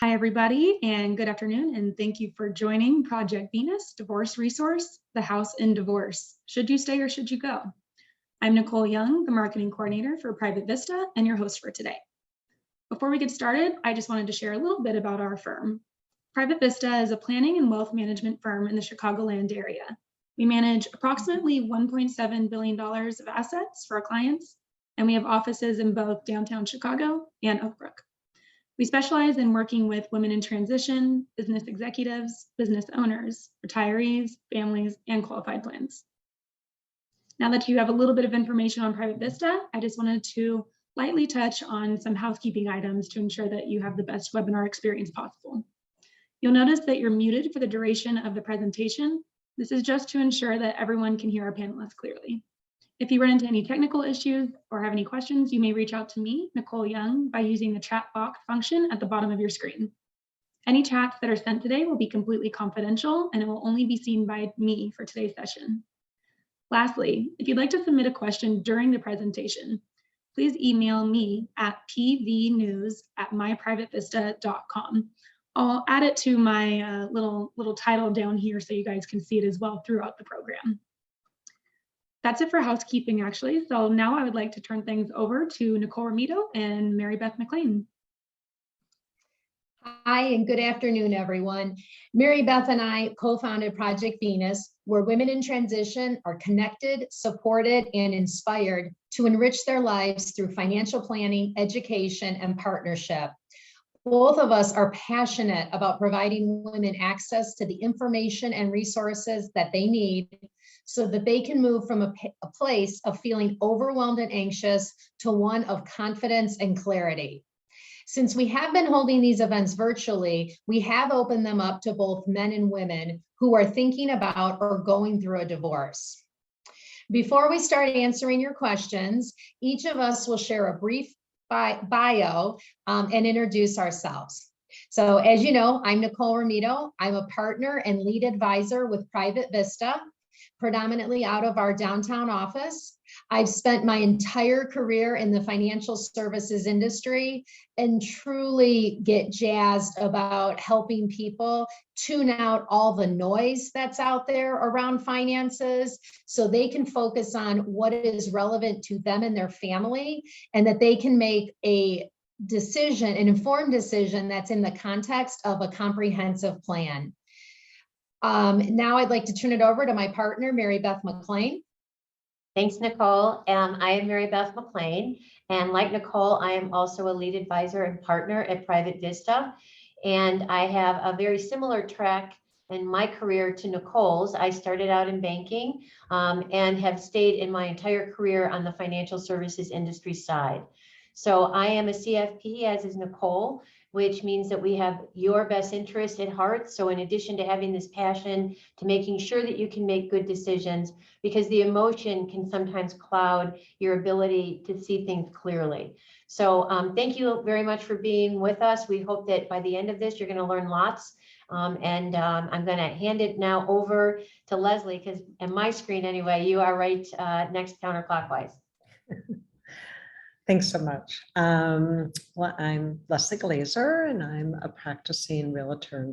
Hi, everybody, and good afternoon, and thank you for joining Project Venus Divorce Resource, the House in Divorce. Should you stay or should you go? I'm Nicole Young, the marketing coordinator for Private Vista and your host for today. Before we get started, I just wanted to share a little bit about our firm. Private Vista is a planning and wealth management firm in the Chicagoland area. We manage approximately $1.7 billion of assets for our clients, and we have offices in both downtown Chicago and Oak Brook. We specialize in working with women in transition, business executives, business owners, retirees, families, and qualified plans. Now that you have a little bit of information on Private Vista, I just wanted to lightly touch on some housekeeping items to ensure that you have the best webinar experience possible. You'll notice that you're muted for the duration of the presentation. This is just to ensure that everyone can hear our panelists clearly. If you run into any technical issues or have any questions, you may reach out to me, Nicole Young, by using the chat box function at the bottom of your screen. Any chats that are sent today will be completely confidential, and it will only be seen by me for today's session. Lastly, if you'd like to submit a question during the presentation, please email me at pvnews@myprivatevista.com. I'll add it to my little title down here so you guys can see it as well throughout the program. That's it for housekeeping, actually. So now I would like to turn things over to Nicole Romito and Mary Beth McLean. Hi, and good afternoon, everyone. Mary Beth and I co-founded Project Venus, where women in transition are connected, supported, and inspired to enrich their lives through financial planning, education, and partnership. Both of us are passionate about providing women access to the information and resources that they need so that they can move from a place of feeling overwhelmed and anxious to one of confidence and clarity. Since we have been holding these events virtually, we have opened them up to both men and women who are thinking about or going through a divorce. Before we start answering your questions, each of us will share a brief bio and introduce ourselves. So as you know, I'm Nicole Romito. I'm a partner and lead advisor with Private Vista, predominantly out of our downtown office. I've spent my entire career in the financial services industry and truly get jazzed about helping people tune out all the noise that's out there around finances so they can focus on what is relevant to them and their family, and that they can make a decision, an informed decision that's in the context of a comprehensive plan. Now I'd like to turn it over to my partner, Mary Beth McLean. Thanks, Nicole. I am Mary Beth McLean, and like Nicole, I am also a lead advisor and partner at Private Vista, and I have a very similar track in my career to Nicole's. I started out in banking and have stayed in my entire career on the financial services industry side. So I am a CFP, as is Nicole, which means that we have your best interest at heart. So in addition to having this passion to making sure that you can make good decisions, because the emotion can sometimes cloud your ability to see things clearly. So thank you very much for being with us. We hope that by the end of this, you're going to learn lots. I'm going to hand it now over to Leslie, because on my screen anyway, you are right next counterclockwise. Thanks so much. Well, I'm Leslie Glazer, and I'm a practicing realtor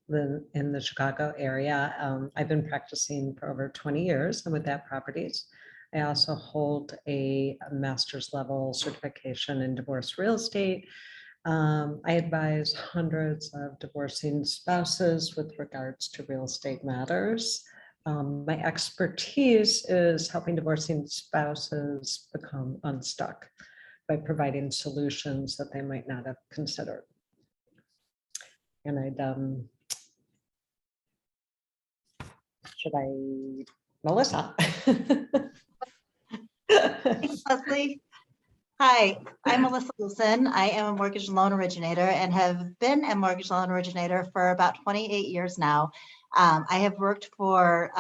in the Chicago area. I've been practicing for over 20 years and with that properties. I also hold a master's level certification in divorce real estate. I advise hundreds of divorcing spouses with regards to real estate matters. My expertise is helping divorcing spouses become unstuck by providing solutions that they might not have considered. And Melissa. Thanks, Leslie. Hi, I'm Melissa Wilson. I am a mortgage loan originator and have been a mortgage loan originator for about 28 years now. I have worked for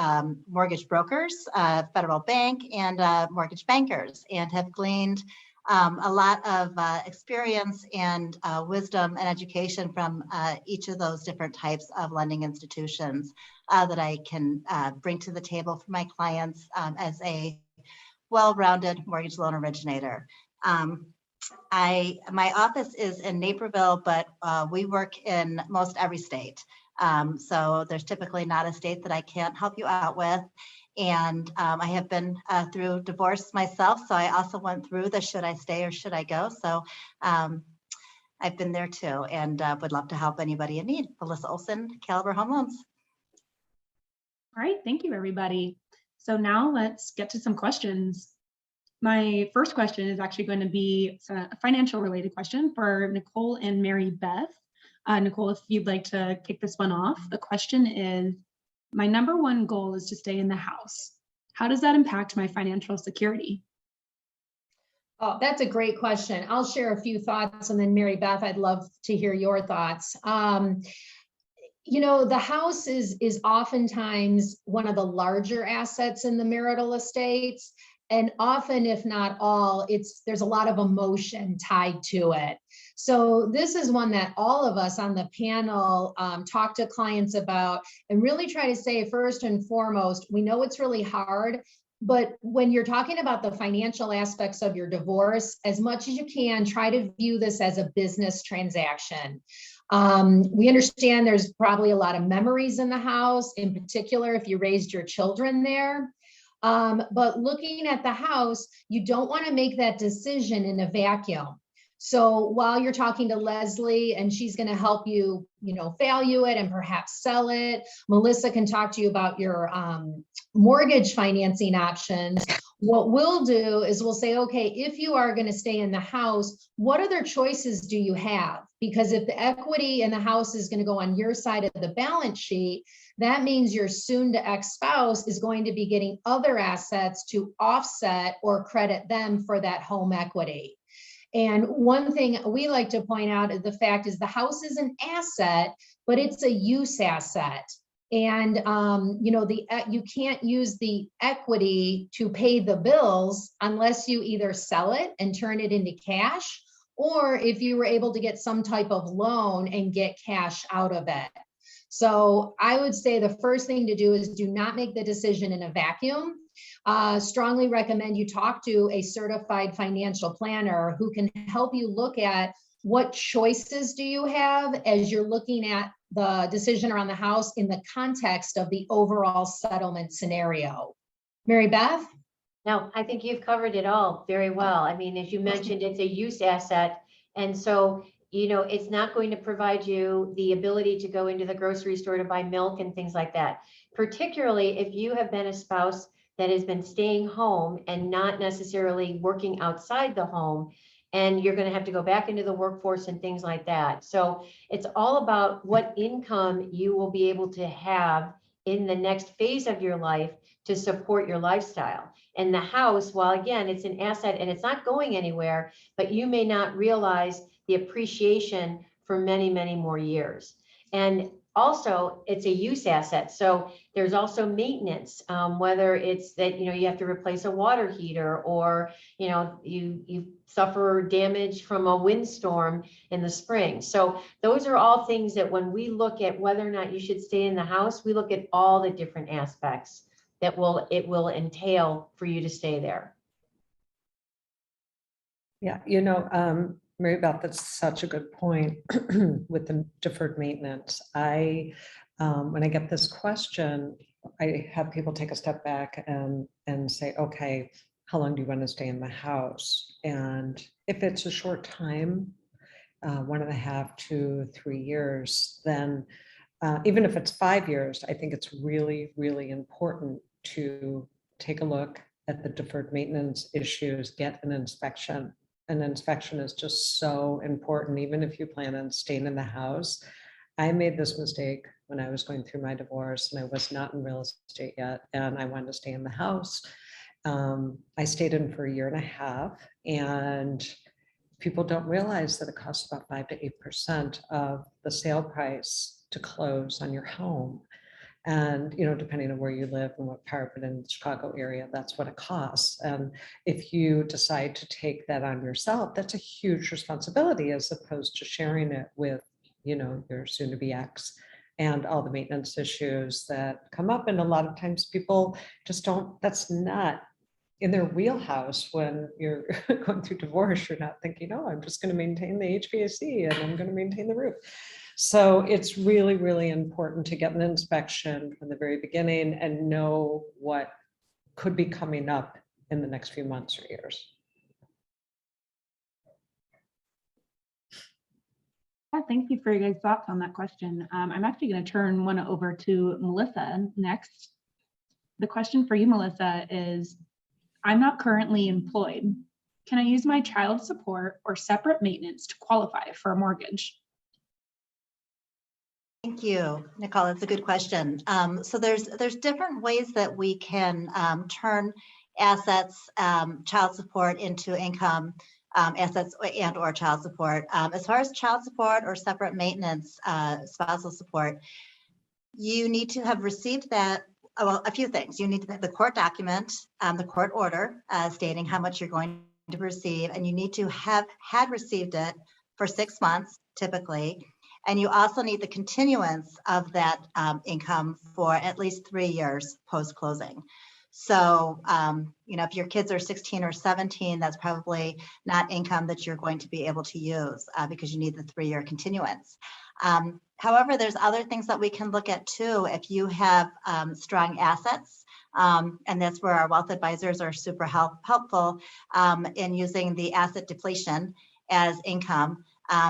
mortgage brokers, Federal Bank, and mortgage bankers, and have gleaned a lot of experience and wisdom and education from each of those different types of lending institutions that I can bring to the table for my clients as a well-rounded mortgage loan originator. My office is in Naperville, but we work in most every state. So there's typically not a state that I can't help you out with. And I have been through divorce myself. So I also went through the should I stay or should I go? So I've been there too, and would love to help anybody in need. Melissa Olson, Caliber Home Loans. All right, thank you, everybody. So now let's get to some questions. My first question is actually going to be a financial related question for Nicole and Mary Beth. Nicole, if you'd like to kick this one off, the question is, my number one goal is to stay in the house. How does that impact my financial security? Oh, that's a great question. I'll share a few thoughts, and then Mary Beth, I'd love to hear your thoughts. You know, the house is oftentimes one of the larger assets in the marital estates. And often, if not all, there's a lot of emotion tied to it. So this is one that all of us on the panel talk to clients about and really try to say, first and foremost, we know it's really hard, but when you're talking about the financial aspects of your divorce, as much as you can, try to view this as a business transaction. We understand there's probably a lot of memories in the house, in particular if you raised your children there. But looking at the house, you don't want to make that decision in a vacuum. So while you're talking to Leslie and she's going to help you, value it and perhaps sell it, Melissa can talk to you about your mortgage financing options. What we'll do is we'll say, okay, if you are going to stay in the house, what other choices do you have? Because if the equity in the house is going to go on your side of the balance sheet, that means your soon to ex-spouse is going to be getting other assets to offset or credit them for that home equity. And one thing we like to point out is the fact is the house is an asset, but it's a use asset. And, you can't use the equity to pay the bills unless you either sell it and turn it into cash, or if you were able to get some type of loan and get cash out of it. So I would say the first thing to do is do not make the decision in a vacuum. Strongly recommend you talk to a certified financial planner who can help you look at what choices do you have as you're looking at the decision around the house in the context of the overall settlement scenario. Mary Beth? No, I think you've covered it all very well. I mean, as you mentioned, it's a use asset. And so, it's not going to provide you the ability to go into the grocery store to buy milk and things like that. Particularly if you have been a spouse that has been staying home and not necessarily working outside the home, and you're going to have to go back into the workforce and things like that. So it's all about what income you will be able to have in the next phase of your life to support your lifestyle. And the house, while again, it's an asset and it's not going anywhere, but you may not realize the appreciation for many, many more years. And also, it's a use asset. So there's also maintenance, whether it's that, you have to replace a water heater, or, you suffer damage from a windstorm in the spring. So those are all things that when we look at whether or not you should stay in the house, we look at all the different aspects that it will entail for you to stay there. Yeah, Mary Beth, that's such a good point with the deferred maintenance. When I get this question, I have people take a step back and say, okay, how long do you want to stay in the house? And if it's a short time, 1.5 to 3 years, then even if it's 5 years, I think it's really, really important to take a look at the deferred maintenance issues, get an inspection. An inspection is just so important, even if you plan on staying in the house. I made this mistake when I was going through my divorce and I was not in real estate yet, and I wanted to stay in the house. I stayed in for 1.5 years, and people don't realize that it costs about 5 to 8% of the sale price to close on your home. And, depending on where you live and what part, but in the Chicago area, that's what it costs. And if you decide to take that on yourself, that's a huge responsibility as opposed to sharing it with, your soon to be ex and all the maintenance issues that come up. And a lot of times people just don't, that's not, in their wheelhouse when you're going through divorce. You're not thinking, oh, I'm just going to maintain the HVAC and I'm going to maintain the roof. So it's really, really important to get an inspection from the very beginning and know what could be coming up in the next few months or years. Thank you for your guys' thoughts on that question. I'm actually going to turn one over to Melissa next. The question for you, Melissa, is I'm not currently employed. Can I use my child support or separate maintenance to qualify for a mortgage? Thank you, Nicole. That's a good question. So there's different ways that we can turn assets, child support into income, assets and or child support. As far as child support or separate maintenance, spousal support, you need to have received that. Well, a few things. You need to have the court document, the court order stating how much you're going to receive, and you need to have had received it for 6 months, typically. And you also need the continuance of that income for at least 3 years post-closing. So, if your kids are 16 or 17, that's probably not income that you're going to be able to use because you need the 3-year continuance. However, there's other things that we can look at too. If you have strong assets, and that's where our wealth advisors are super helpful in using the asset depletion as income.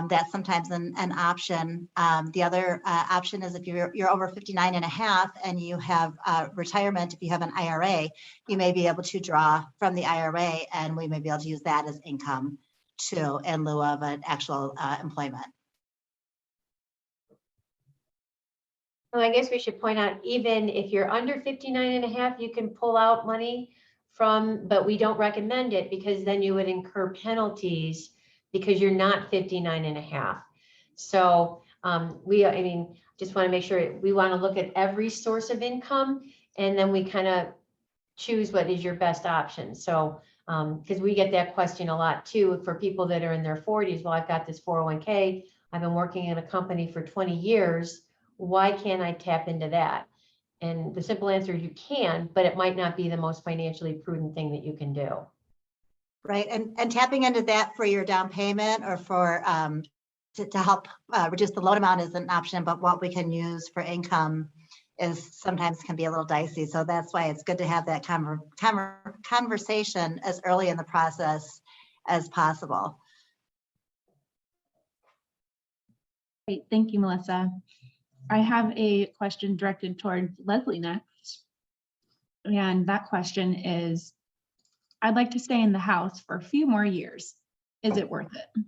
That's sometimes an option. The other option is if you're over 59 and a half and you have retirement, if you have an IRA, you may be able to draw from the IRA, and we may be able to use that as income too in lieu of an actual employment. Well, I guess we should point out, even if you're under 59 and a half, you can pull out money from, but we don't recommend it because then you would incur penalties because you're not 59 and a half. So just want to make sure we want to look at every source of income, and then we kind of choose what is your best option. So, because we get that question a lot too, for people that are in their 40s. Well, I've got this 401k. I've been working in a company for 20 years. Why can't I tap into that? And the simple answer is you can, but it might not be the most financially prudent thing that you can do. Right, and tapping into that for your down payment or for to help reduce the loan amount is an option, but what we can use for income is sometimes can be a little dicey. So that's why it's good to have that conversation as early in the process as possible. Great, thank you, Melissa. I have a question directed towards Leslie next. And that question is, I'd like to stay in the house for a few more years. Is it worth it?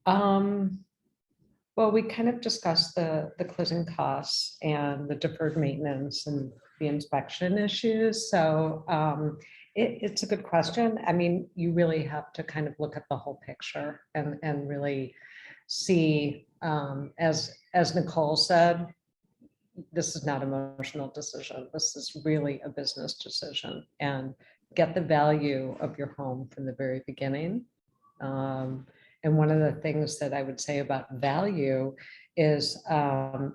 Well, we kind of discussed the closing costs and the deferred maintenance and the inspection issues. So it's a good question. I mean, you really have to kind of look at the whole picture and really see, as Nicole said, this is not an emotional decision. This is really a business decision, and get the value of your home from the very beginning. And one of the things that I would say about value is there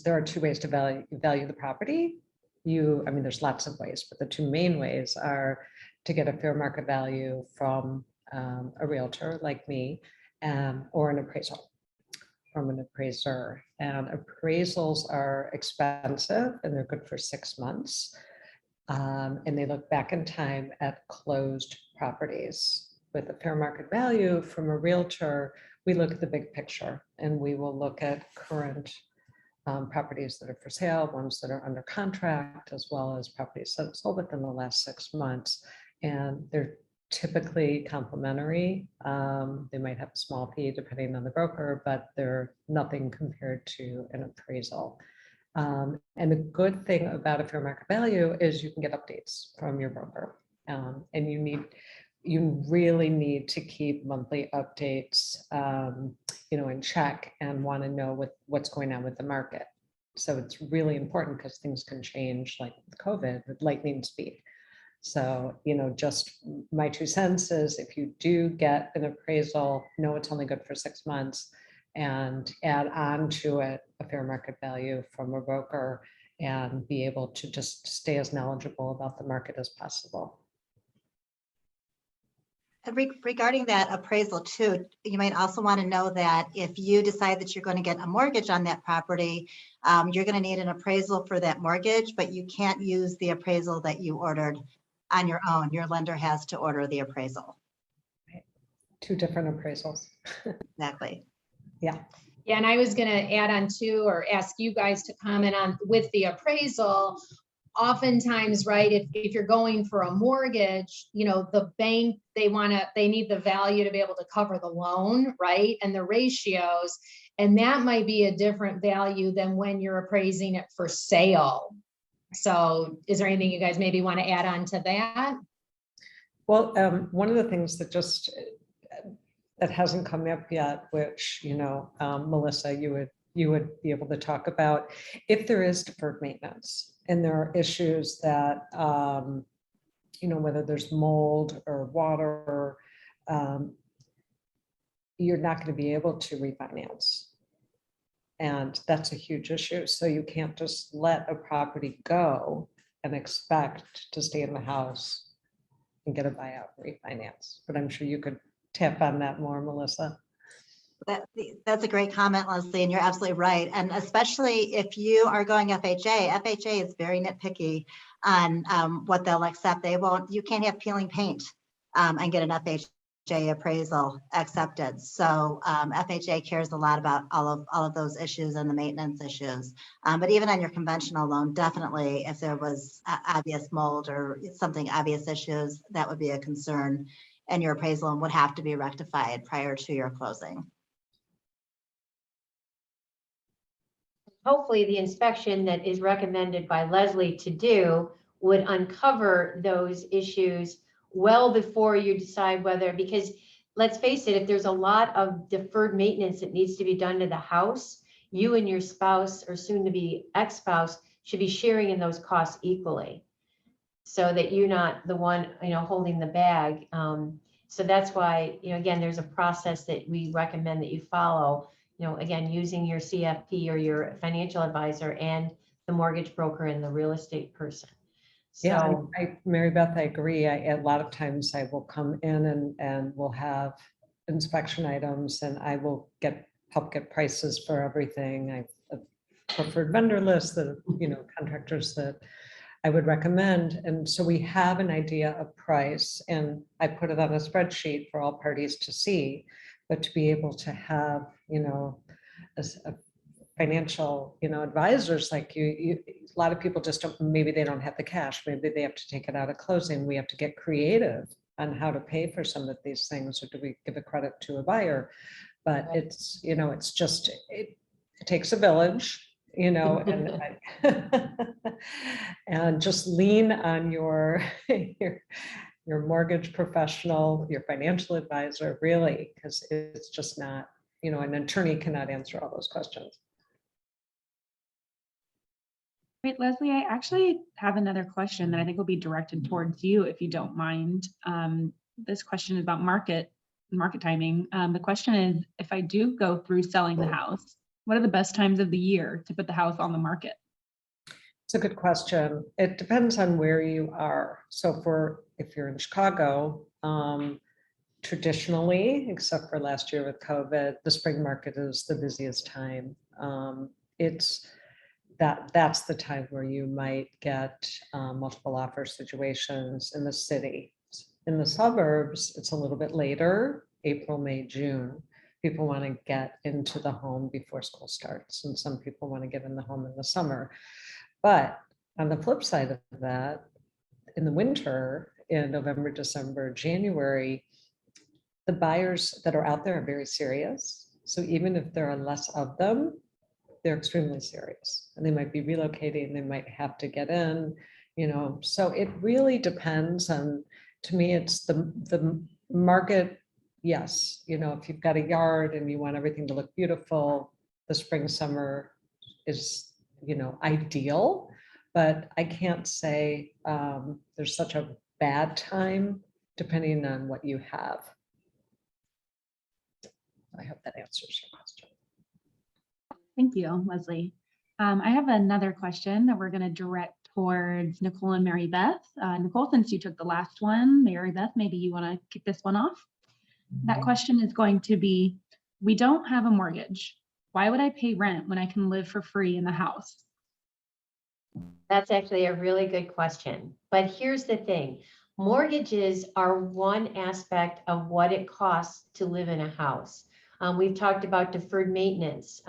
are 2 ways to value the property. There's lots of ways, but the 2 main ways are to get a fair market value from a realtor like me, or an appraisal from an appraiser. And appraisals are expensive and they're good for 6 months. And they look back in time at closed properties. With a fair market value from a realtor, we look at the big picture, and we will look at current properties that are for sale, ones that are under contract, as well as properties that sold within the last 6 months. And they're typically complimentary. They might have a small fee depending on the broker, but they're nothing compared to an appraisal. And the good thing about a fair market value is you can get updates from your broker, and you really need to keep monthly updates, in check, and want to know what's going on with the market. So it's really important because things can change, like with COVID, with lightning speed. So, just my 2 cents is, if you do get an appraisal, know it's only good for 6 months, and add on to it a fair market value from a broker, and be able to just stay as knowledgeable about the market as possible. Regarding that appraisal too, you might also want to know that if you decide that you're going to get a mortgage on that property, you're going to need an appraisal for that mortgage, but you can't use the appraisal that you ordered on your own. Your lender has to order the appraisal. Two different appraisals. Exactly. Yeah, and I was gonna add on too, or ask you guys to comment on with the appraisal. Oftentimes, right, if you're going for a mortgage, you know, the bank, they need the value to be able to cover the loan, right? And the ratios, and that might be a different value than when you're appraising it for sale. So is there anything you guys maybe want to add on to that? Well, one of the things that just that hasn't come up yet, which, you know, Melissa, you would be able to talk about, if there is deferred maintenance and there are issues that, you know, whether there's mold or water, you're not going to be able to refinance. And that's a huge issue. So you can't just let a property go and expect to stay in the house and get a buyout refinance. But I'm sure you could tap on that more, Melissa. That's a great comment, Leslie, and you're absolutely right. And especially if you are going FHA, FHA is very nitpicky on what they'll accept. You can't have peeling paint and get an FHA appraisal accepted. So FHA cares a lot about all of those issues and the maintenance issues. But even on your conventional loan, definitely if there was obvious mold or something obvious issues, that would be a concern. And your appraisal would have to be rectified prior to your closing. Hopefully the inspection that is recommended by Leslie to do would uncover those issues well before you decide whether, because let's face it, if there's a lot of deferred maintenance that needs to be done to the house, you and your spouse or soon to be ex-spouse should be sharing in those costs equally, so that you're not the one, you know, holding the bag. So that's why, you know, again, there's a process that we recommend that you follow, you know, again, using your CFP or your financial advisor and the mortgage broker and the real estate person. So, Yeah, Mary Beth, I agree. A lot of times I will come in and we'll have inspection items and I will help get prices for everything. I have a preferred vendor list that, you know, contractors that I would recommend. And so we have an idea of price and I put it on a spreadsheet for all parties to see, but to be able to have, you know, as a financial, you know, advisors like you, a lot of people just don't, maybe they don't have the cash, maybe they have to take it out of closing. We have to get creative on how to pay for some of these things, or do we give a credit to a buyer? But it's, you know, it's just, it takes a village, you know, and and just lean on your mortgage professional, your financial advisor, really, because it's just not, you know, an attorney cannot answer all those questions. Wait, Leslie, I actually have another question that I think will be directed towards you, if you don't mind. This question is about market timing. The question is, if I do go through selling the house, what are the best times of the year to put the house on the market? It's a good question. It depends on where you are. So if you're in Chicago, traditionally, except for last year with COVID, the spring market is the busiest time. That's the time where you might get multiple offer situations in the city. In the suburbs, it's a little bit later, April, May, June. People want to get into the home before school starts, and some people want to get in the home in the summer. But on the flip side of that, in the winter, in November, December, January, the buyers that are out there are very serious. So even if there are less of them, they're extremely serious, and they might be relocating, they might have to get in, you know, so it really depends on, to me, it's the market. Yes, you know, if you've got a yard and you want everything to look beautiful, the spring, summer is, you know, ideal, but I can't say there's such a bad time depending on what you have. I hope that answers your question. Thank you, Leslie. I have another question that we're going to direct towards Nicole and Mary Beth. Nicole, since you took the last one, Mary Beth, maybe you want to kick this one off. That question is going to be, we don't have a mortgage. Why would I pay rent when I can live for free in the house? That's actually a really good question. But here's the thing. Mortgages are one aspect of what it costs to live in a house. We've talked about deferred maintenance.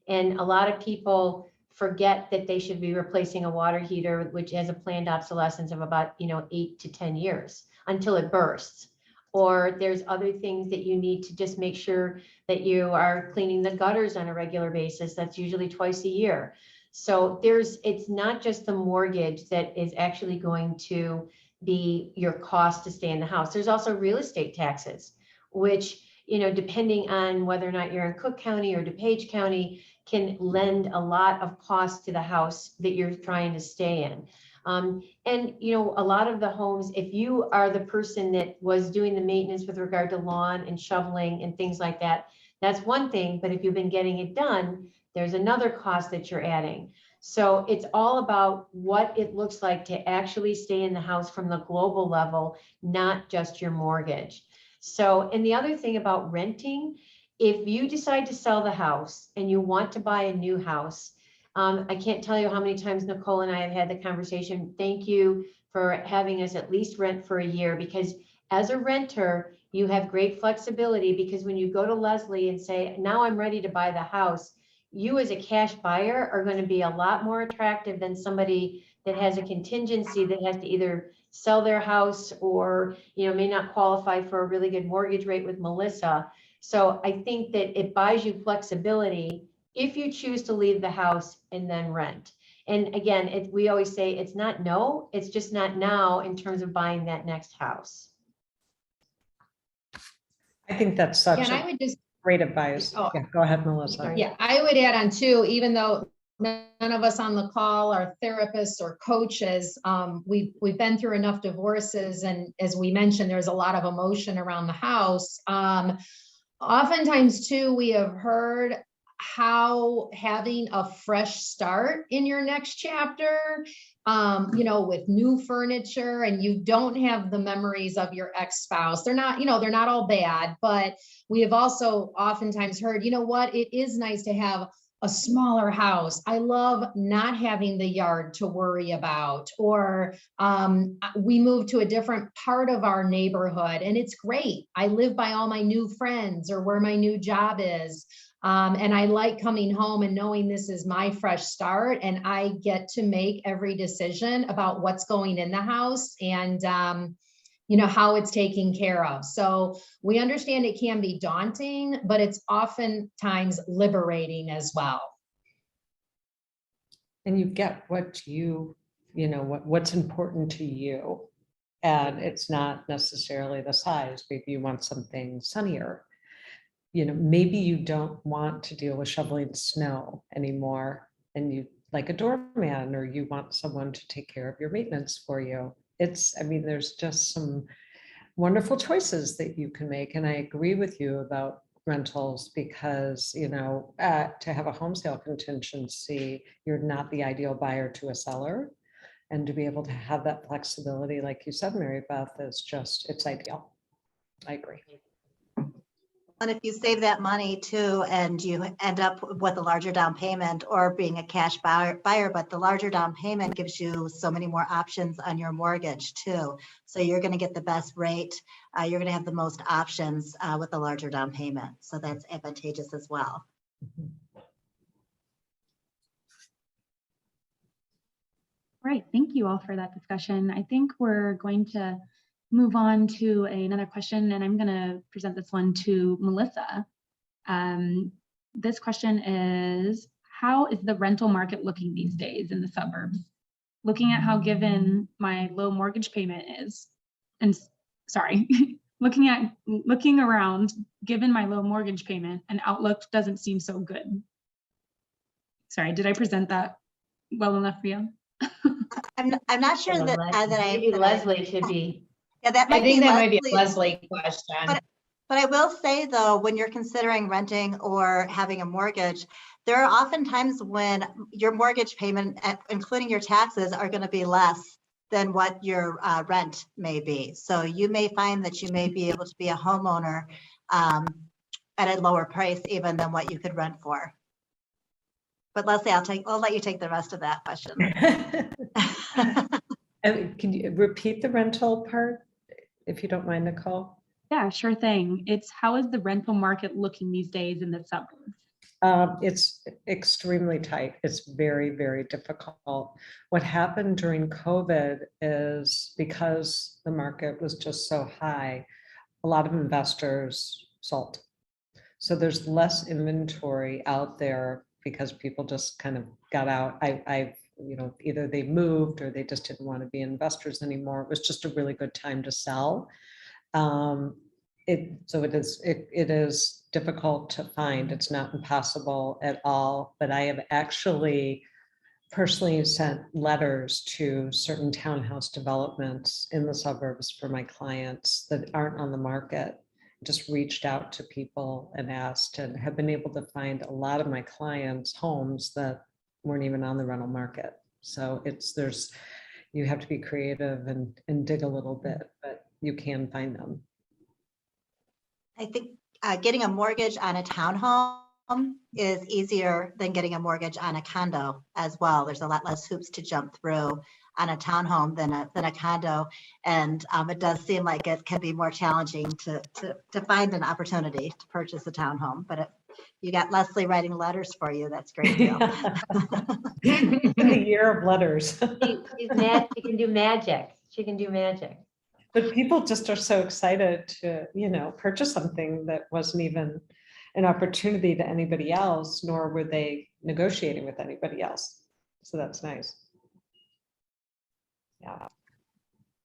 And a lot of people forget that they should be replacing a water heater, which has a planned obsolescence of about 8 to 10 years until it bursts. Or there's other things that you need to just make sure that you are cleaning the gutters on a regular basis. That's usually twice a year. So it's not just the mortgage that is actually going to be your cost to stay in the house. There's also real estate taxes, which, depending on whether or not you're in Cook County or DuPage County, can lend a lot of cost to the house that you're trying to stay in. And a lot of the homes, if you are the person that was doing the maintenance with regard to lawn and shoveling and things like that, that's one thing. But if you've been getting it done, there's another cost that you're adding. So it's all about what it looks like to actually stay in the house from the global level, not just your mortgage. So, and the other thing about renting, if you decide to sell the house and you want to buy a new house, I can't tell you how many times Nicole and I have had the conversation. Thank you for having us at least rent for a year, because as a renter, you have great flexibility, because when you go to Leslie and say, now I'm ready to buy the house, you as a cash buyer are going to be a lot more attractive than somebody that has a contingency that has to either sell their house or, may not qualify for a really good mortgage rate with Melissa. So I think that it buys you flexibility if you choose to leave the house and then rent. And again, we always say it's not no, it's just not now in terms of buying that next house. I think that's such And I a would just, great advice. Oh. Yeah, go ahead, Melissa. yeah, I would add on too, even though none of us on the call are therapists or coaches, we've been through enough divorces. And as we mentioned, there's a lot of emotion around the house. Oftentimes too, we have heard how having a fresh start in your next chapter, with new furniture, and you don't have the memories of your ex-spouse. They're not all bad, but we have also oftentimes heard, it is nice to have a smaller house. I love not having the yard to worry about, or we moved to a different part of our neighborhood and it's great. I live by all my new friends or where my new job is. And I like coming home and knowing this is my fresh start and I get to make every decision about what's going in the house and, how it's taken care of. So we understand it can be daunting, but it's oftentimes liberating as well. And you get what what's important to you. And it's not necessarily the size. Maybe you want something sunnier. Maybe you don't want to deal with shoveling snow anymore and you like a doorman, or you want someone to take care of your maintenance for you. There's just some wonderful choices that you can make. And I agree with you about rentals because, to have a home sale contingency, you're not the ideal buyer to a seller. And to be able to have that flexibility, like you said, Mary Beth, it's ideal. I agree. And if you save that money too, and you end up with a larger down payment or being a cash buyer, but the larger down payment gives you so many more options on your mortgage too. So you're going to get the best rate. You're going to have the most options with a larger down payment. So that's advantageous as well. Right. Thank you all for that discussion. I think we're going to move on to another question, and I'm going to present this one to Melissa. This question is, how is the rental market looking these days in the suburbs? Looking at how given my low mortgage payment is, and sorry, looking around, given my low mortgage payment, and outlook doesn't seem so good. Sorry, did I present that well enough for you? I'm not sure that Maybe Leslie should be. Yeah, that I think that might be a Leslie Leslie question. But I will say though, when you're considering renting or having a mortgage, there are often times when your mortgage payment, including your taxes, are going to be less than what your rent may be. So you may find that you may be able to be a homeowner at a lower price even than what you could rent for. But Leslie, I'll let you take the rest of that question. And can you repeat the rental part, if you don't mind, Nicole? Yeah, sure thing. It's how is the rental market looking these days in the suburbs? It's extremely tight. It's very, very difficult. What happened during COVID is because the market was just so high, a lot of investors sold. So there's less inventory out there because people just kind of got out. Either they moved or they just didn't want to be investors anymore. It was just a really good time to sell. It is difficult to find. It's not impossible at all, but I have actually personally sent letters to certain townhouse developments in the suburbs for my clients that aren't on the market. Just reached out to people and asked, and have been able to find a lot of my clients' homes that weren't even on the rental market. So you have to be creative and dig a little bit, but you can find them. I think getting a mortgage on a townhome is easier than getting a mortgage on a condo as well. There's a lot less hoops to jump through on a townhome than a condo. And it does seem like it can be more challenging to find an opportunity to purchase a townhome. But you got Leslie writing letters for you. That's great. In the year of letters. She can do magic. She can do magic. But people just are so excited to, purchase something that wasn't even an opportunity to anybody else, nor were they negotiating with anybody else. So that's nice. Yeah.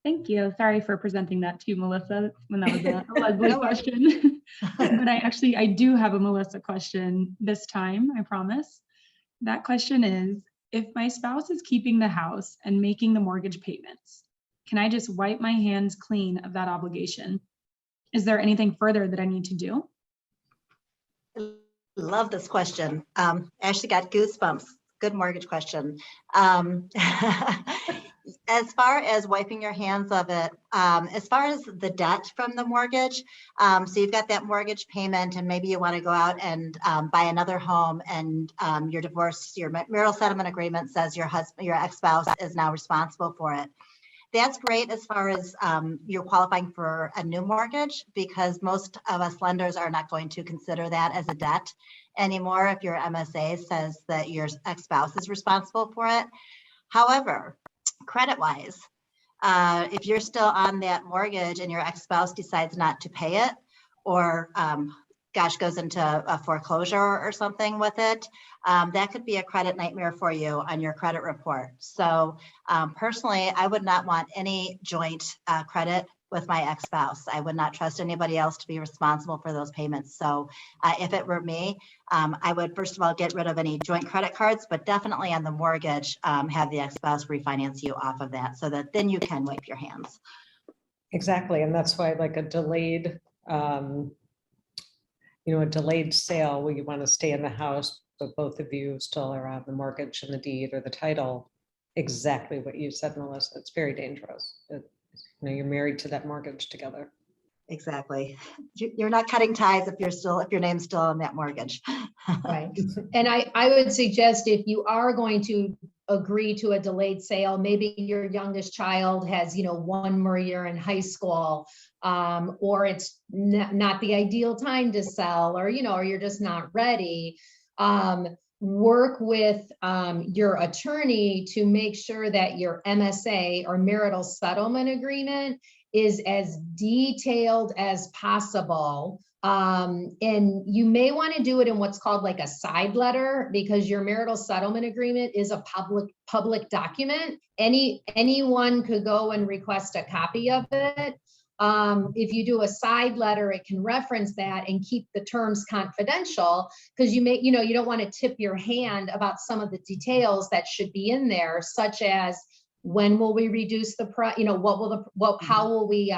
Thank you. Sorry for presenting that to you, Melissa, when that was a Leslie question. But I do have a Melissa question this time, I promise. That question is, if my spouse is keeping the house and making the mortgage payments, can I just wipe my hands clean of that obligation? Is there anything further that I need to do? Love this question. Actually got goosebumps. Good mortgage question. As far as wiping your hands of it, as far as the debt from the mortgage, so you've got that mortgage payment and maybe you want to go out and buy another home, and your marital settlement agreement says your ex-spouse is now responsible for it. That's great as far as you're qualifying for a new mortgage, because most of us lenders are not going to consider that as a debt anymore if your MSA says that your ex-spouse is responsible for it. However, credit-wise, if you're still on that mortgage and your ex-spouse decides not to pay it, or goes into a foreclosure or something with it, that could be a credit nightmare for you on your credit report. So personally, I would not want any joint credit with my ex-spouse. I would not trust anybody else to be responsible for those payments. So if it were me, I would first of all get rid of any joint credit cards, but definitely on the mortgage, have the ex-spouse refinance you off of that, so that then you can wipe your hands. Exactly. And that's why like a delayed sale where you want to stay in the house, but both of you still are on the mortgage and the deed or the title. Exactly what you said, Melissa. It's very dangerous. You're married to that mortgage together. Exactly. You're not cutting ties if your name's still on that mortgage. Right. And I would suggest, if you are going to agree to a delayed sale, maybe your youngest child has, one more year in high school, or it's not the ideal time to sell, or you're just not ready. Work with your attorney to make sure that your MSA or marital settlement agreement is as detailed as possible. And you may want to do it in what's called like a side letter, because your marital settlement agreement is a public document. Anyone could go and request a copy of it. If you do a side letter, it can reference that and keep the terms confidential, because you don't want to tip your hand about some of the details that should be in there, such as when will we reduce the price? How will we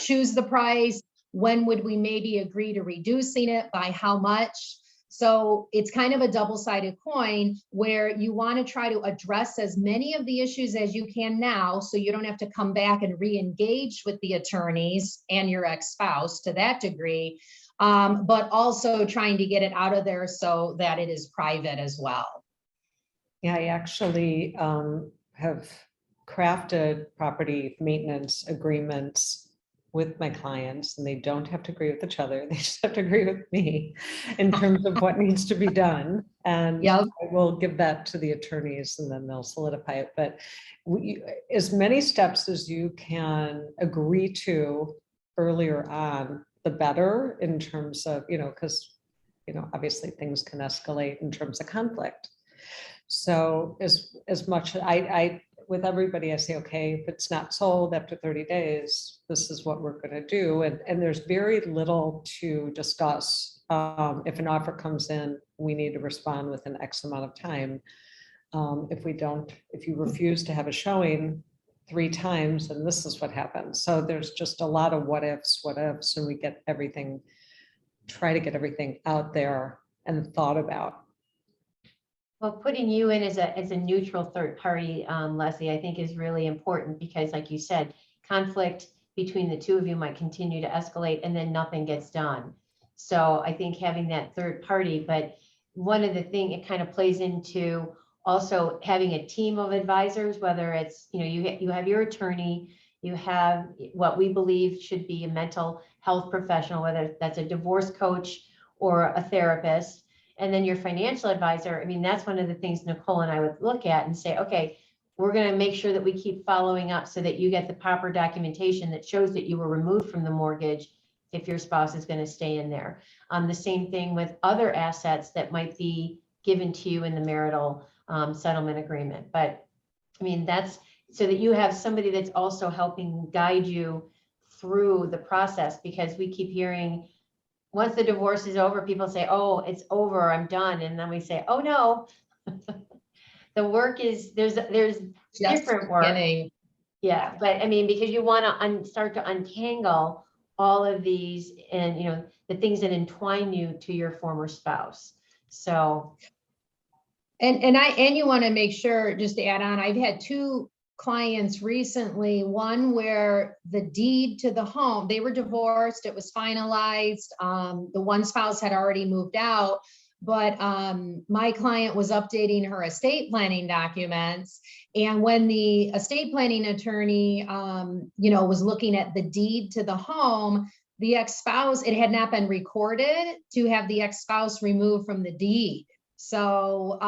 choose the price? When would we maybe agree to reducing it, by how much? So it's kind of a double-sided coin where you want to try to address as many of the issues as you can now, so you don't have to come back and re-engage with the attorneys and your ex-spouse to that degree, but also trying to get it out of there so that it is private as well. Yeah, I actually have crafted property maintenance agreements with my clients, and they don't have to agree with each other. They just have to agree with me in terms of what needs to be done. And Yep. I will give that to the attorneys and then they'll solidify it. But as many steps as you can agree to earlier on, the better, in terms of, because, obviously things can escalate in terms of conflict. So as much, I with everybody, I say, okay, if it's not sold after 30 days, this is what we're going to do. And there's very little to discuss. If an offer comes in, we need to respond within X amount of time. If you refuse to have a showing 3 times, then this is what happens. So there's just a lot of what ifs, and we try to get everything out there and thought about. Well, putting you in as a neutral third party, Leslie, I think is really important, because like you said, conflict between the two of you might continue to escalate and then nothing gets done. So I think having that third party, but one of the things, it kind of plays into also having a team of advisors, whether it's, you have your attorney, you have what we believe should be a mental health professional, whether that's a divorce coach or a therapist. And then your financial advisor. I mean, that's one of the things Nicole and I would look at and say, okay, we're going to make sure that we keep following up so that you get the proper documentation that shows that you were removed from the mortgage if your spouse is going to stay in there. The same thing with other assets that might be given to you in the marital settlement agreement. But I mean, that's so that you have somebody that's also helping guide you through the process, because we keep hearing, once the divorce is over, people say, oh, it's over, I'm done. And then we say, oh, no, the work is, there's different work. Beginning. Yeah, but I mean, because you want to start to untangle all of these and, the things that entwine you to your former spouse. So. And you want to make sure, just to add on, I've had 2 clients recently, one where the deed to the home, they were divorced, it was finalized. The one spouse had already moved out, but my client was updating her estate planning documents. And when the estate planning attorney, was looking at the deed to the home, the ex-spouse, it had not been recorded to have the ex-spouse removed from the deed. So,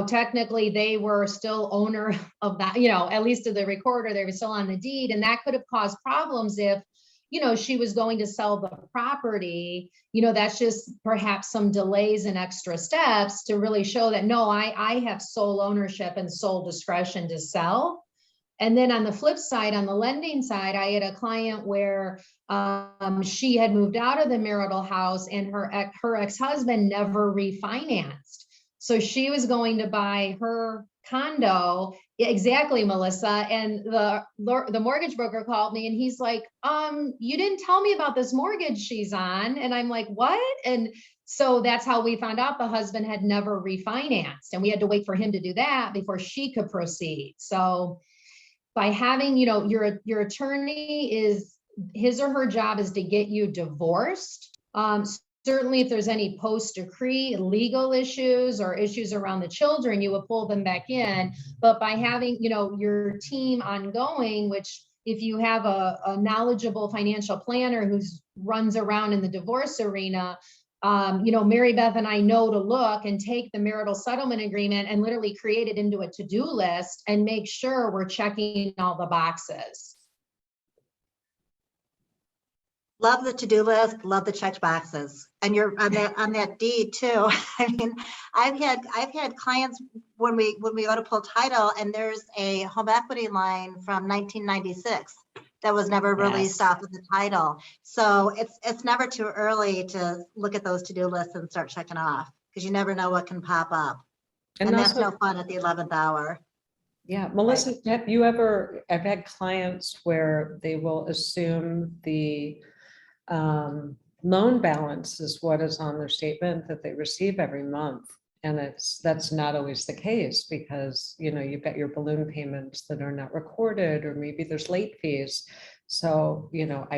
technically they were still owner of that, at least to the recorder, they were still on the deed. And that could have caused problems if, she was going to sell the property. That's just perhaps some delays and extra steps to really show that, no, I have sole ownership and sole discretion to sell. And then on the flip side, on the lending side, I had a client where she had moved out of the marital house and her ex-husband never refinanced. So she was going to buy her condo. Exactly, Melissa. And the mortgage broker called me and he's like, you didn't tell me about this mortgage she's on. And I'm like, what? And so that's how we found out the husband had never refinanced, and we had to wait for him to do that before she could proceed. So by having, your attorney, is his or her job is to get you divorced. Certainly if there's any post-decree legal issues or issues around the children, you will pull them back in. But by having, your team ongoing, which if you have a knowledgeable financial planner who runs around in the divorce arena, Mary Beth and I know to look and take the marital settlement agreement and literally create it into a to-do list and make sure we're checking all the boxes. Love the to-do list, love the checked boxes. And you're on that deed too. I mean, I've had clients when we go to pull title and there's a home equity line from 1996 that was never released off of the title. So it's never too early to look at those to-do lists and start checking off, because you never know what can pop up. And that's no fun at the 11th hour. Yeah, Melissa, I've had clients where they will assume the loan balance is what is on their statement that they receive every month. And that's not always the case because, you know, you've got your balloon payments that are not recorded, or maybe there's late fees. So, you know,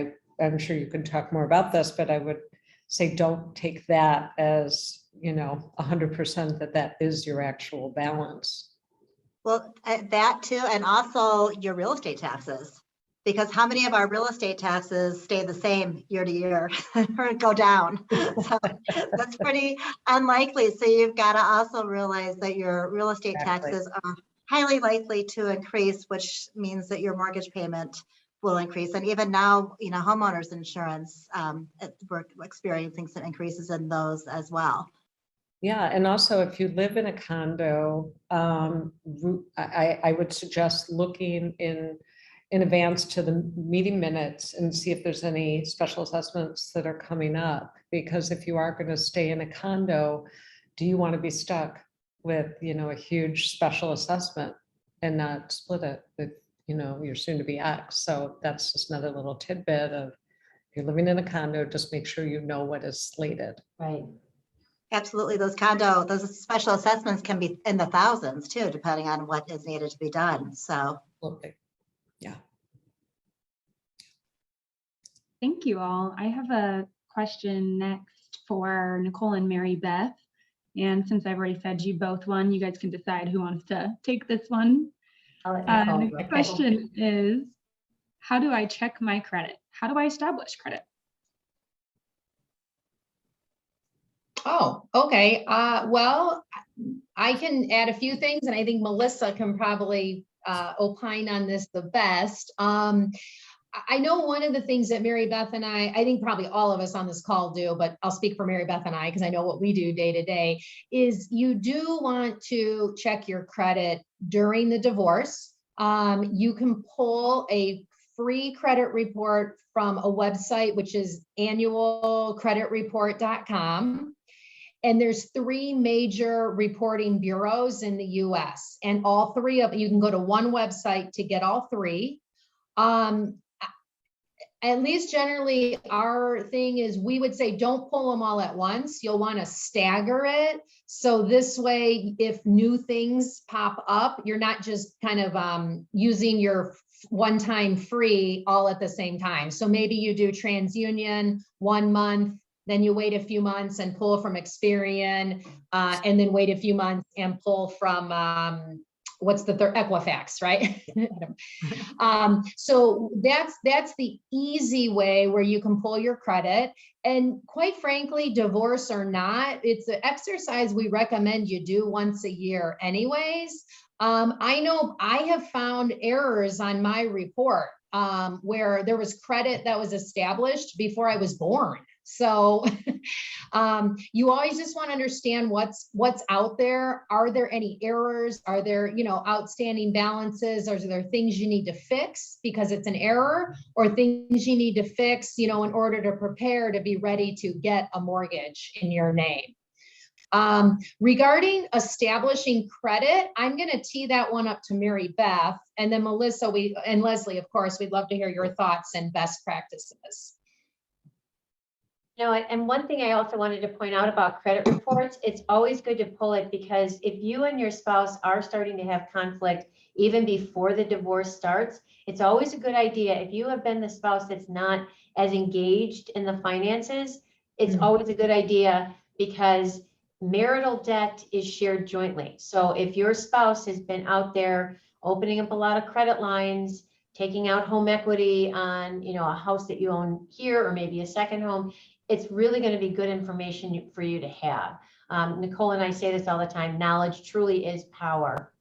I'm sure you can talk more about this, but I would say don't take that as, you know, 100% that is your actual balance. Well, that too, and also your real estate taxes. Because how many of our real estate taxes stay the same year to year or go down? So that's pretty unlikely. So you've got to also realize that your real estate taxes are highly likely to increase, which means that your mortgage payment will increase. And even now, you know, homeowners insurance, we're experiencing some increases in those as well. Yeah, and also if you live in a condo, I would suggest looking in advance to the meeting minutes and see if there's any special assessments that are coming up. Because if you are going to stay in a condo, do you want to be stuck with, you know, a huge special assessment and not split it with, you know, your soon to be ex? So that's just another little tidbit of, if you're living in a condo, just make sure you know what is slated. Right. Absolutely. Those special assessments can be in the thousands too, depending on what is needed to be done. So. Okay. Yeah. Thank you all. I have a question next for Nicole and Mary Beth. And since I've already fed you both one, you guys can decide who wants to take this one. I'll let Nicole go. The question is, how do I check my credit? How do I establish credit? Oh, okay. Well, I can add a few things, and I think Melissa can probably opine on this the best. I know one of the things that Mary Beth and I think probably all of us on this call do, but I'll speak for Mary Beth and I because I know what we do day to day, is you do want to check your credit during the divorce. You can pull a free credit report from a website, which is annualcreditreport.com. And there's 3 major reporting bureaus in the US, and all 3 of you can go to one website to get all 3. At least generally our thing is we would say don't pull them all at once. You'll want to stagger it. So this way, if new things pop up, you're not just kind of using your one-time free all at the same time. So maybe you do TransUnion 1 month, then you wait a few months and pull from Experian, and then wait a few months and pull from what's the third, Equifax, right? So that's the easy way where you can pull your credit. And quite frankly, divorce or not, it's an exercise we recommend you do once a year anyways. I know I have found errors on my report where there was credit that was established before I was born. So you always just want to understand what's out there. Are there any errors? Are there, you know, outstanding balances? Are there things you need to fix because it's an error, or things you need to fix, you know, in order to prepare to be ready to get a mortgage in your name? Regarding establishing credit, I'm going to tee that one up to Mary Beth, and then Melissa, and Leslie, of course, we'd love to hear your thoughts and best practices. You know, and one thing I also wanted to point out about credit reports, it's always good to pull it because if you and your spouse are starting to have conflict even before the divorce starts, it's always a good idea. If you have been the spouse that's not as engaged in the finances, it's always a good idea because marital debt is shared jointly. So if your spouse has been out there opening up a lot of credit lines, taking out home equity on, you know, a house that you own here or maybe a second home, it's really going to be good information for you to have. Nicole and I say this all the time, knowledge truly is power.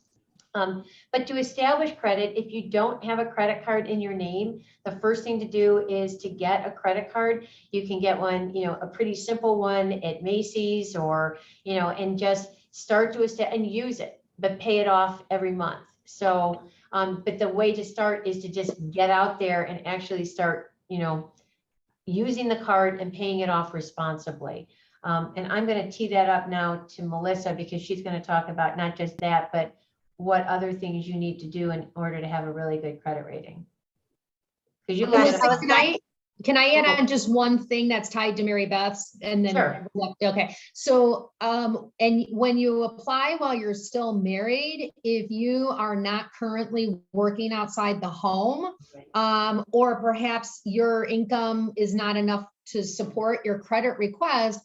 But to establish credit, if you don't have a credit card in your name, the first thing to do is to get a credit card. You can get one, you know, a pretty simple one at Macy's or, you know, and just start to establish and use it, but pay it off every month. So, but the way to start is to just get out there and actually start, you know, using the card and paying it off responsibly. And I'm going to tee that up now to Melissa because she's going to talk about not just that, but what other things you need to do in order to have a really good credit rating. Because you look at Can I add on just one thing that's tied to Mary Beth's and then? Sure. Okay, so, and when you apply while you're still married, if you are not currently working outside the home, or perhaps your income is not enough to support your credit request,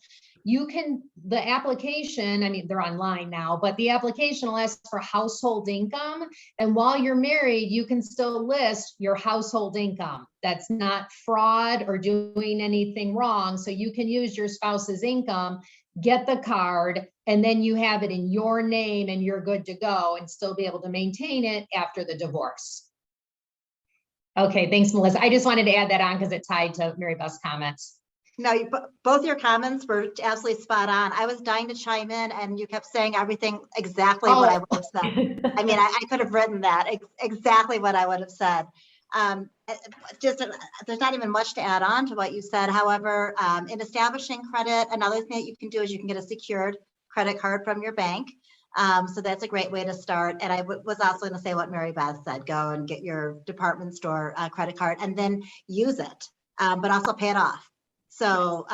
you can, the application, I mean, they're online now, but the application will ask for household income. And while you're married, you can still list your household income. That's not fraud or doing anything wrong. So you can use your spouse's income, get the card, and then you have it in your name and you're good to go and still be able to maintain it after the divorce. Okay, thanks, Melissa. I just wanted to add that on because it tied to Mary Beth's comments. No, both your comments were absolutely spot on. I was dying to chime in and you kept saying everything exactly what I would have said. I mean, I could have written that exactly what I would have said. There's not even much to add on to what you said. However, in establishing credit, another thing that you can do is you can get a secured credit card from your bank. So that's a great way to start. And I was also going to say what Mary Beth said, go and get your department store credit card and then use it, but also pay it off. So,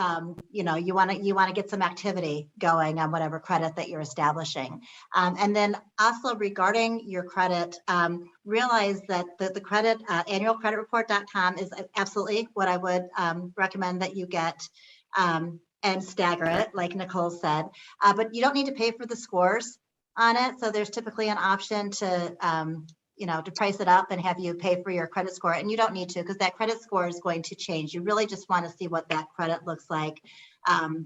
you know, you want to get some activity going on whatever credit that you're establishing. And then also regarding your credit, realize that the credit, annualcreditreport.com is absolutely what I would recommend that you get and stagger it, like Nicole said. But you don't need to pay for the scores on it. So there's typically an option to, you know, to price it up and have you pay for your credit score. And you don't need to, because that credit score is going to change. You really just want to see what that credit looks like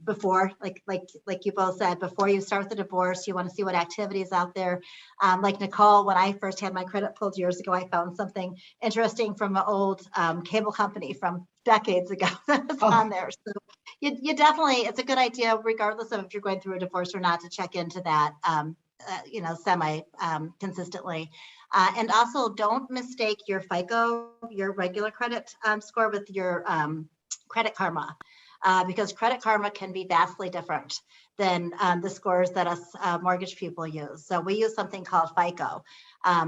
before, like you both said, before you start the divorce, you want to see what activities out there. Like Nicole, when I first had my credit pulled years ago, I found something interesting from an old cable company from decades ago that was on there. So you definitely, it's a good idea, regardless of if you're going through a divorce or not, to check into that, you know, semi consistently. And also don't mistake your FICO, your regular credit score with your Credit Karma, because Credit Karma can be vastly different than the scores that us mortgage people use. So we use something called FICO.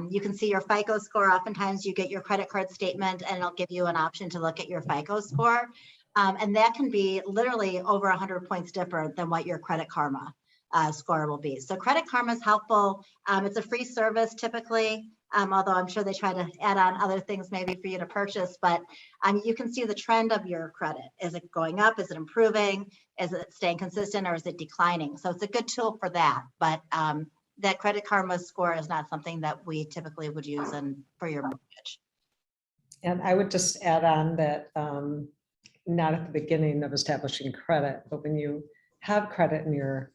You can see your FICO score. Oftentimes you get your credit card statement and it'll give you an option to look at your FICO score. And that can be literally over 100 points different than what your Credit Karma score will be. So Credit Karma is helpful. It's a free service typically, although I'm sure they try to add on other things maybe for you to purchase, but you can see the trend of your credit. Is it going up? Is it improving? Is it staying consistent or is it declining? So it's a good tool for that, but that Credit Karma score is not something that we typically would use for your mortgage. And I would just add on that not at the beginning of establishing credit, but when you have credit and you're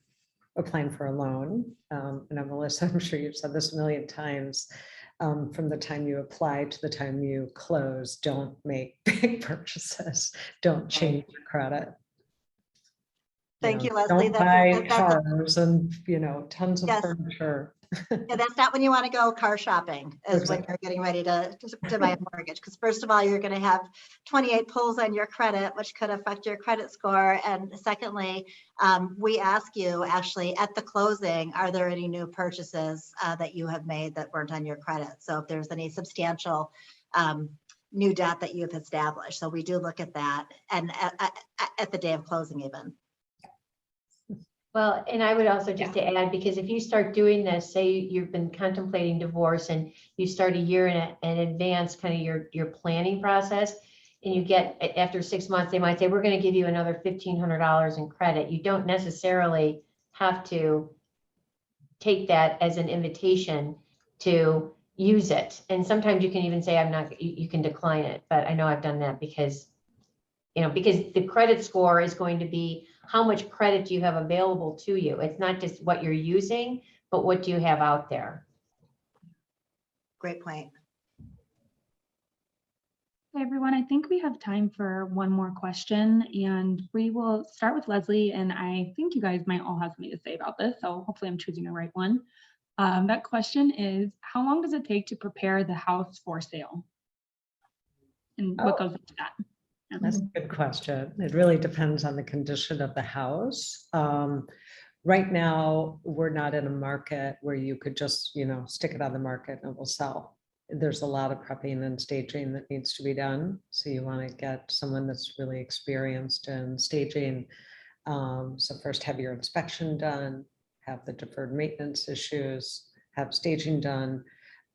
applying for a loan, and Melissa, I'm sure you've said this a million times, from the time you apply to the time you close, don't make big purchases, don't change your credit. Thank you, Leslie. Don't buy cars and, you know, tons of furniture. Yeah, that's not when you want to go car shopping, is when you're getting ready to buy a mortgage. Because first of all, you're going to have 28 pulls on your credit, which could affect your credit score. And secondly, we ask you actually at the closing, are there any new purchases that you have made that weren't on your credit? So if there's any substantial new debt that you've established. So we do look at that, and at the day of closing even. Well, and I would also just to add, because if you start doing this, say you've been contemplating divorce and you start a year in advance, kind of your planning process, and you get, after 6 months, they might say, we're going to give you another $1,500 in credit. You don't necessarily have to take that as an invitation to use it. And sometimes you can even say, I'm not, you can decline it. But I know I've done that because, you know, because the credit score is going to be how much credit do you have available to you? It's not just what you're using, but what do you have out there? Great point. Hey everyone, I think we have time for one more question, and we will start with Leslie, and I think you guys might all have something to say about this, so hopefully I'm choosing the right one. That question is, how long does it take to prepare the house for sale? And what goes into that? That's a good question. It really depends on the condition of the house. Right now, we're not in a market where you could just, you know, stick it on the market and it will sell. there's a lot of prepping and staging that needs to be done. So you want to get someone that's really experienced in staging. So first have your inspection done, have the deferred maintenance issues, have staging done.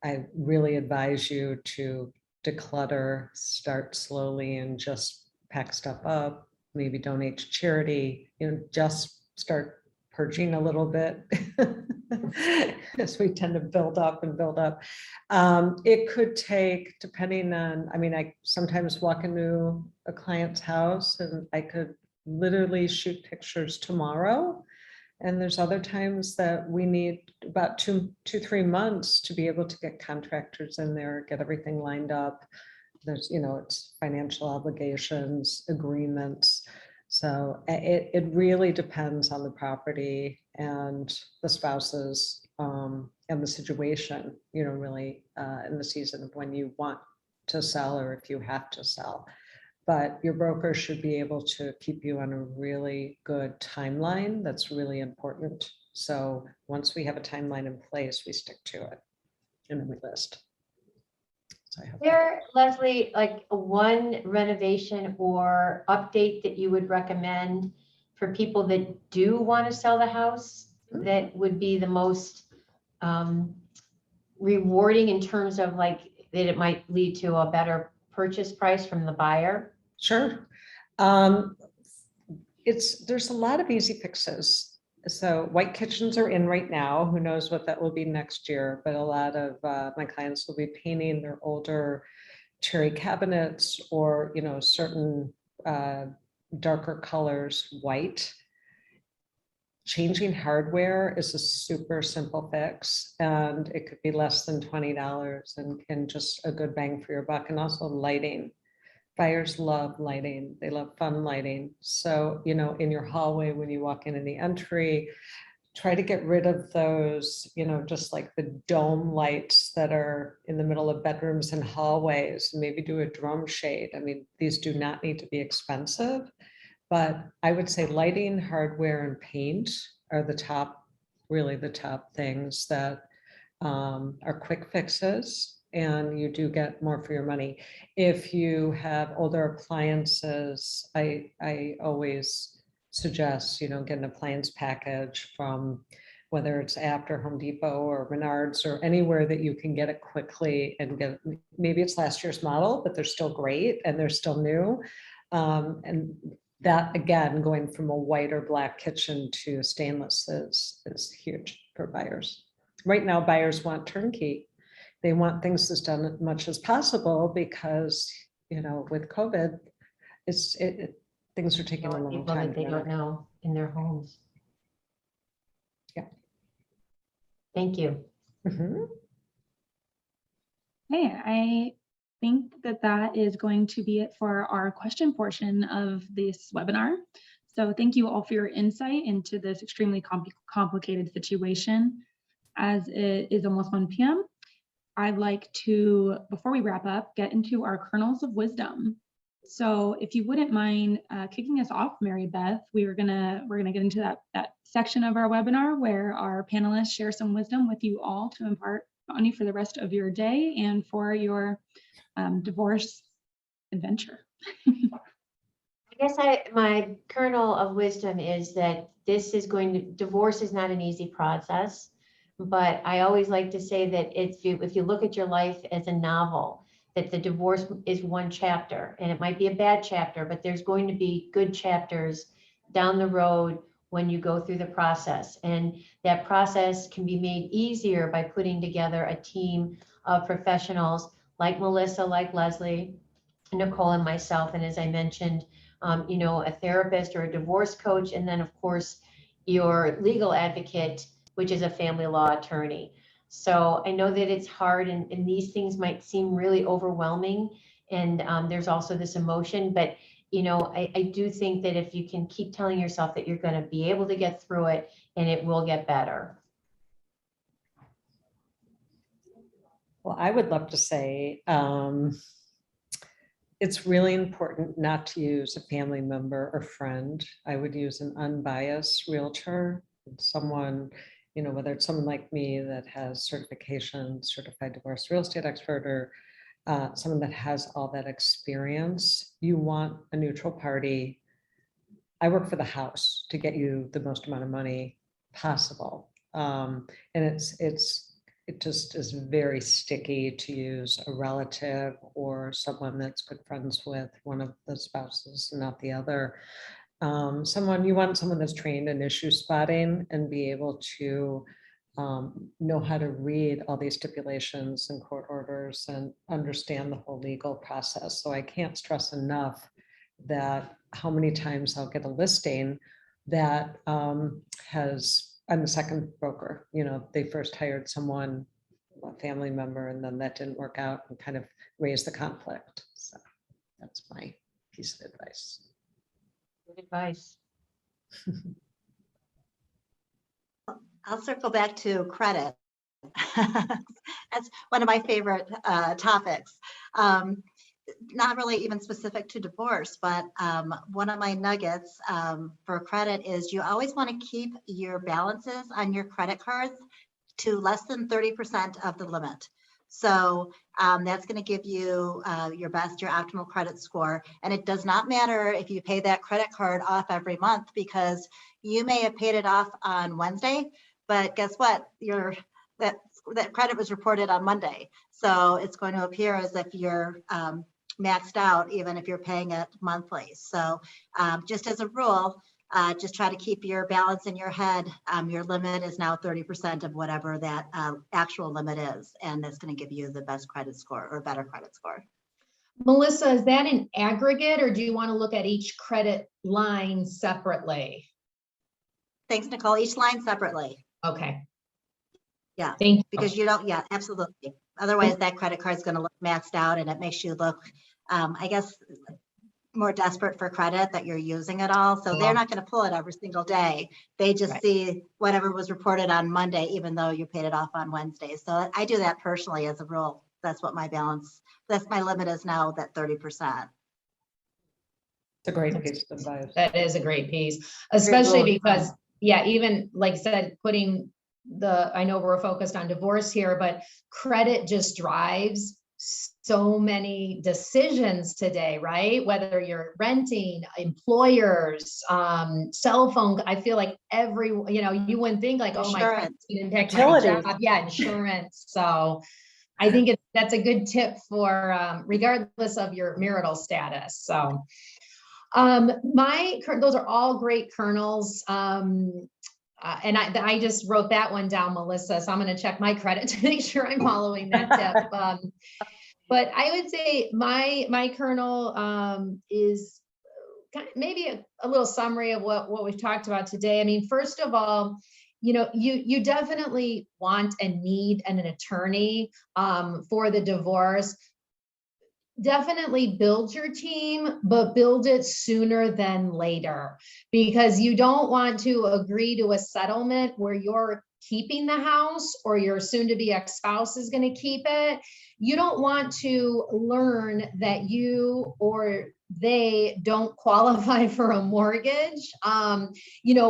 I really advise you to declutter, start slowly and just pack stuff up, maybe donate to charity, just start purging a little bit as we tend to build up and build up. It could take, depending on, I mean, I sometimes walk into a client's house and I could literally shoot pictures tomorrow. And there's other times that we need about 3 months to be able to get contractors in there, get everything lined up. There's, it's financial obligations, agreements. So it really depends on the property and the spouses and the situation, really in the season of when you want to sell or if you have to sell. But your broker should be able to keep you on a really good timeline. That's really important. So once we have a timeline in place, we stick to it and then we list. So I hope There, Leslie, like one renovation or update that you would recommend for people that do want to sell the house that would be the most rewarding in terms of like that it might lead to a better purchase price from the buyer? Sure. There's a lot of easy fixes. So white kitchens are in right now. Who knows what that will be next year, but a lot of my clients will be painting their older cherry cabinets or, certain darker colors white. Changing hardware is a super simple fix and it could be less than $20 and just a good bang for your buck. And also lighting. Buyers love lighting. They love fun lighting. So, in your hallway, when you walk in the entry, try to get rid of those, just like the dome lights that are in the middle of bedrooms and hallways, maybe do a drum shade. I mean, these do not need to be expensive, but I would say lighting, hardware, and paint are really the top things that are quick fixes. And you do get more for your money. If you have older appliances, I always suggest, get an appliance package from whether it's Apt or Home Depot or Menards or anywhere that you can get it quickly and get, maybe it's last year's model, but they're still great and they're still new. And that, again, going from a white or black kitchen to stainless is huge for buyers. Right now, buyers want turnkey. They want things as done as much as possible because, with COVID, things are taking a long People time. that they don't know in their homes. Yeah. Thank you. Mm-hmm. Hey, I think that is going to be it for our question portion of this webinar. So thank you all for your insight into this extremely complicated situation. As it is almost 1 p.m., I'd like to, before we wrap up, get into our kernels of wisdom. So if you wouldn't mind kicking us off, Mary Beth, we're gonna get into that section of our webinar where our panelists share some wisdom with you all to impart on you for the rest of your day and for your divorce adventure. I guess my kernel of wisdom is that divorce is not an easy process. But I always like to say that if you look at your life as a novel, that the divorce is one chapter, and it might be a bad chapter, but there's going to be good chapters down the road when you go through the process. And that process can be made easier by putting together a team of professionals like Melissa, like Leslie, Nicole, and myself. And as I mentioned, a therapist or a divorce coach, and then of course your legal advocate, which is a family law attorney. So I know that it's hard and these things might seem really overwhelming. And there's also this emotion, but I do think that if you can keep telling yourself that you're going to be able to get through it and it will get better. Well, I would love to say it's really important not to use a family member or friend. I would use an unbiased realtor, someone you know, whether it's someone like me that has certification, certified divorce real estate expert, or someone that has all that experience, you want a neutral party. I work for the house to get you the most amount of money possible. And it just is very sticky to use a relative or someone that's good friends with one of the spouses and not the other. You want someone that's trained in issue spotting and be able to know how to read all these stipulations and court orders and understand the whole legal process. So I can't stress enough that how many times I'll get a listing that I'm the second broker. You know, they first hired someone, a family member, and then that didn't work out and kind of raised the conflict. So that's my piece of advice. Good advice. I'll circle back to credit. That's one of my favorite topics. Not really even specific to divorce, but one of my nuggets for credit is you always want to keep your balances on your credit cards to less than 30% of the limit. So that's going to give you your optimal credit score. And it does not matter if you pay that credit card off every month, because you may have paid it off on Wednesday, but guess what? That credit was reported on Monday. So it's going to appear as if you're maxed out, even if you're paying it monthly. So just as a rule, just try to keep your balance in your head. Your limit is now 30% of whatever that actual limit is, and that's going to give you the best credit score or better credit score. Melissa, is that an aggregate, or do you want to look at each credit line separately? Thanks, Nicole. Each line separately. Okay. Yeah, thank you. because you don't, yeah, absolutely. Otherwise, that credit card is going to look maxed out, and it makes you look, I guess, more desperate for credit that you're using it all. So they're not going to pull it every single day. They just see whatever was reported on Monday, even though you paid it off on Wednesday. So I do that personally as a rule. That's what my limit is now, that 30%. It's a great piece of advice. That is a great piece, especially because, yeah, even like I said, I know we're focused on divorce here, but credit just drives so many decisions today, right? Whether you're renting, employers, cell phone. I feel like you wouldn't think like, oh, my credit's gonna impact my job. Yeah, insurance. So I think that's a good tip for regardless of your marital status. So those are all great kernels. And I just wrote that one down, Melissa. So I'm going to check my credit to make sure I'm following that tip. But I would say my kernel is kind of maybe a little summary of what we've talked about today. I mean, first of all, you definitely want and need an attorney for the divorce. Definitely build your team, but build it sooner than later, because you don't want to agree to a settlement where you're keeping the house or your soon-to-be ex-spouse is going to keep it. You don't want to learn that you or they don't qualify for a mortgage,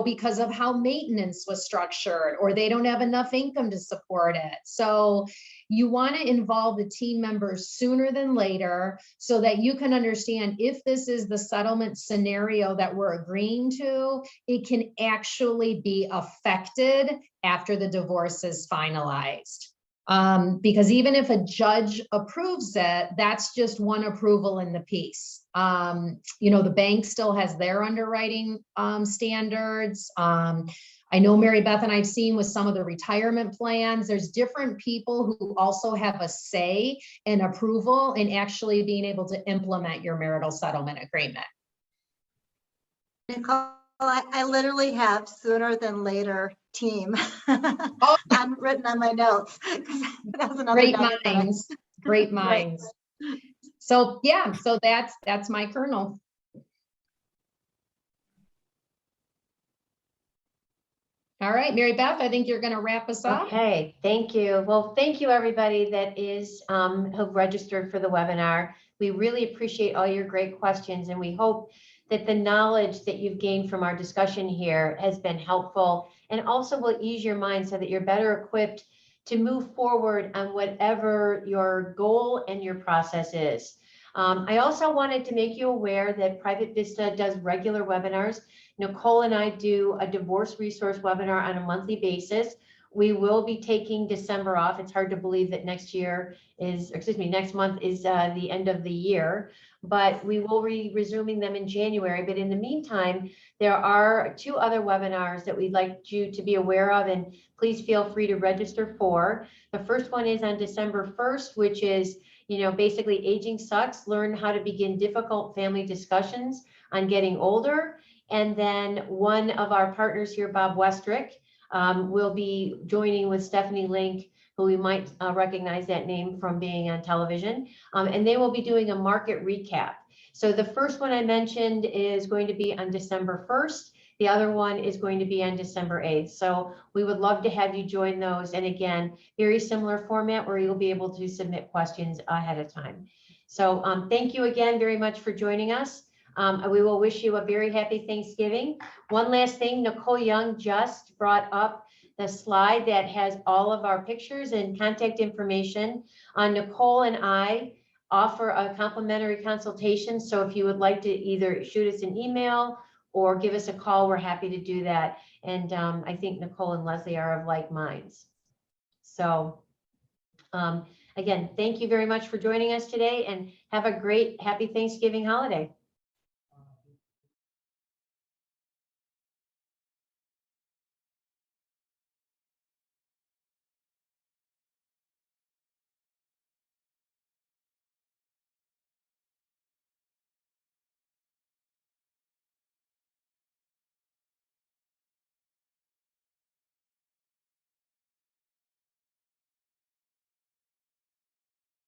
because of how maintenance was structured, or they don't have enough income to support it. So you want to involve the team members sooner than later so that you can understand if this is the settlement scenario that we're agreeing to, it can actually be affected after the divorce is finalized. Because even if a judge approves it, that's just one approval in the piece. The bank still has their underwriting standards. I know Mary Beth and I've seen with some of the retirement plans, there's different people who also have a say and approval in actually being able to implement your marital settlement agreement. Nicole, I literally have sooner than later team written on my notes. That was another great minds. So yeah, so that's my kernel. All right, Mary Beth, I think you're going to wrap us up. Okay, thank you. Well, thank you everybody that is who've registered for the webinar. We really appreciate all your great questions, and we hope that the knowledge that you've gained from our discussion here has been helpful and also will ease your mind so that you're better equipped to move forward on whatever your goal and your process is. I also wanted to make you aware that Private Vista does regular webinars. Nicole and I do a divorce resource webinar on a monthly basis. We will be taking December off. It's hard to believe that next month is the end of the year, but we will be resuming them in January. But in the meantime, there are 2 other webinars that we'd like you to be aware of, and please feel free to register for. The first one is on December 1st, which is, basically Aging Sucks, learn how to begin difficult family discussions on getting older. And then one of our partners here, Bob Westrick, will be joining with Stephanie Link, who we might recognize that name from being on television. And they will be doing a market recap. So the first one I mentioned is going to be on December 1st. The other one is going to be on December 8th. So we would love to have you join those. And again, very similar format where you'll be able to submit questions ahead of time. So thank you again very much for joining us. We will wish you a very happy Thanksgiving. One last thing, Nicole Young just brought up the slide that has all of our pictures and contact information. Nicole and I offer a complimentary consultation. So if you would like to either shoot us an email or give us a call, we're happy to do that. And I think Nicole and Leslie are of like minds. So again, thank you very much for joining us today, and have a great, happy Thanksgiving holiday.